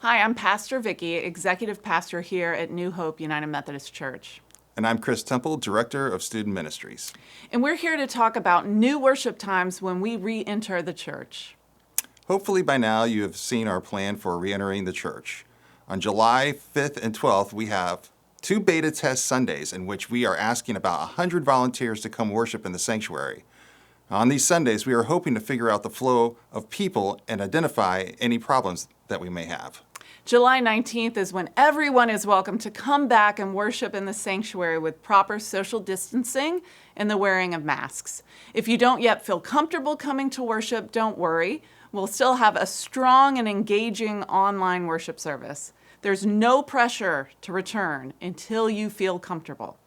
Hi, I'm Pastor Vicki, Executive Pastor here at New Hope United Methodist Church. And I'm Chris Temple, Director of Student Ministries. And we're here to talk about new worship times when we re-enter the church. Hopefully by now you have seen our plan for re-entering the church. On July 5th and 12th, we have 2 beta test Sundays in which we are asking about 100 volunteers to come worship in the sanctuary. On these Sundays, we are hoping to figure out the flow of people and identify any problems that we may have. July 19th is when everyone is welcome to come back and worship in the sanctuary with proper social distancing and the wearing of masks. If you don't yet feel comfortable coming to worship, don't worry. We'll still have a strong and engaging online worship service. There's no pressure to return until you feel comfortable.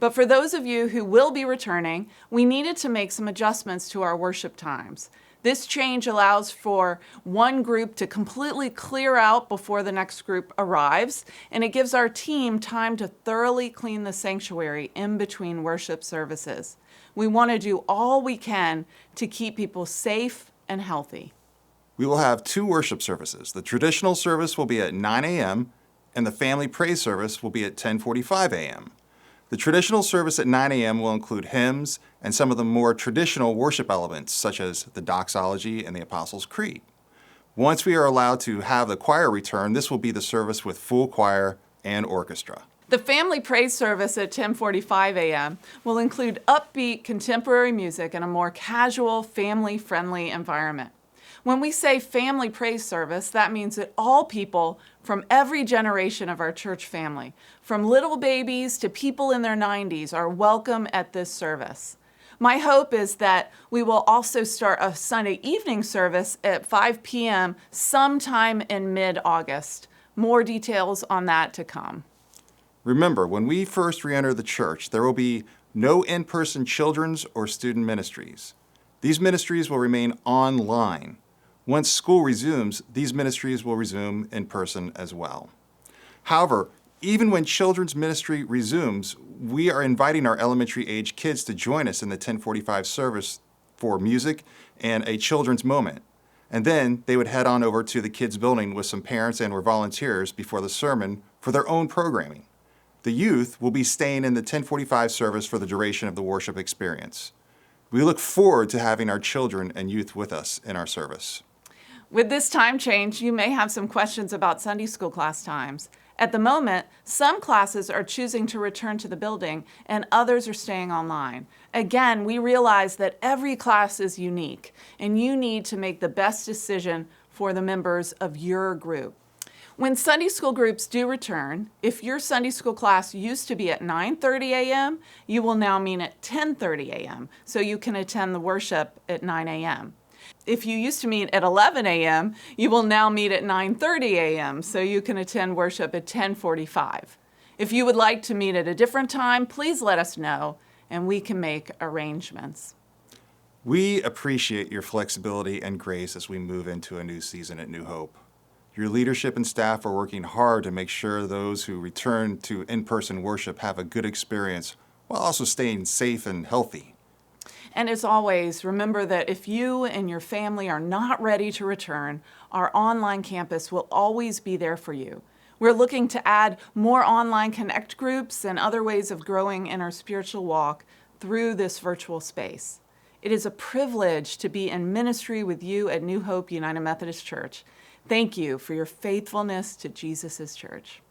But for those of you who will be returning, we needed to make some adjustments to our worship times. This change allows for one group to completely clear out before the next group arrives, and it gives our team time to thoroughly clean the sanctuary in between worship services. We want to do all we can to keep people safe and healthy. We will have 2 worship services. The traditional service will be at 9 a.m. and the family praise service will be at 10:45 a.m. The traditional service at 9 a.m. will include hymns and some of the more traditional worship elements, such as the doxology and the Apostles' Creed. Once we are allowed to have the choir return, this will be the service with full choir and orchestra. The family praise service at 10:45 a.m. will include upbeat contemporary music and a more casual, family-friendly environment. When we say family praise service, that means that all people from every generation of our church family, from little babies to people in their 90s, are welcome at this service. My hope is that we will also start a Sunday evening service at 5 p.m. sometime in mid-August. More details on that to come. Remember, when we first re-enter the church, there will be no in-person children's or student ministries. These ministries will remain online. Once school resumes, these ministries will resume in person as well. However, even when children's ministry resumes, we are inviting our elementary age kids to join us in the 10:45 service for music and a children's moment. And then they would head on over to the kids' building with some parents and or volunteers before the sermon for their own programming. The youth will be staying in the 10:45 service for the duration of the worship experience. We look forward to having our children and youth with us in our service. With this time change, you may have some questions about Sunday school class times. At the moment, some classes are choosing to return to the building and others are staying online. Again, we realize that every class is unique and you need to make the best decision for the members of your group. When Sunday school groups do return, if your Sunday school class used to be at 9:30 a.m., you will now meet at 10:30 a.m., so you can attend the worship at 9 a.m. If you used to meet at 11 a.m., you will now meet at 9:30 a.m., so you can attend worship at 10:45. If you would like to meet at a different time, please let us know, and we can make arrangements. We appreciate your flexibility and grace as we move into a new season at New Hope. Your leadership and staff are working hard to make sure those who return to in-person worship have a good experience while also staying safe and healthy. And as always, remember that if you and your family are not ready to return, our online campus will always be there for you. We're looking to add more online connect groups and other ways of growing in our spiritual walk through this virtual space. It is a privilege to be in ministry with you at New Hope United Methodist Church. Thank you for your faithfulness to Jesus' church.